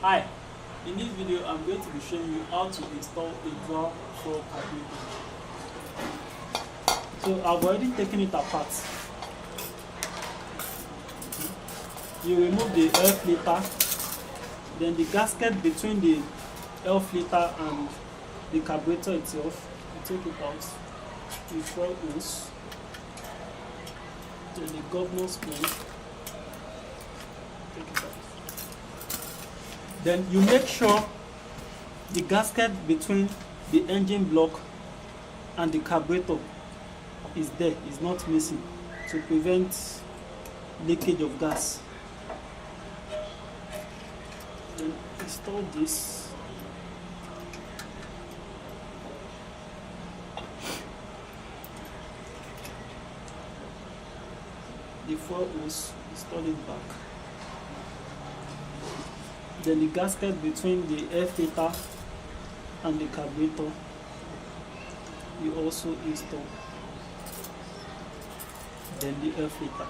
Hi, in this video I'm going to be showing you how to install a dual fuel carburetor. So I've already taken it apart. You remove the air filter, then the gasket between the air filter and the carburetor itself, you take it out, the fuel hose, then the governor spring, take it out. Then you make sure the gasket between the engine block and the carburetor is there, is not missing, to prevent leakage of gas. Then install this. The fuel hose, install it back. Then the gasket between the air filter and the carburetor, you also install. Then the air filter.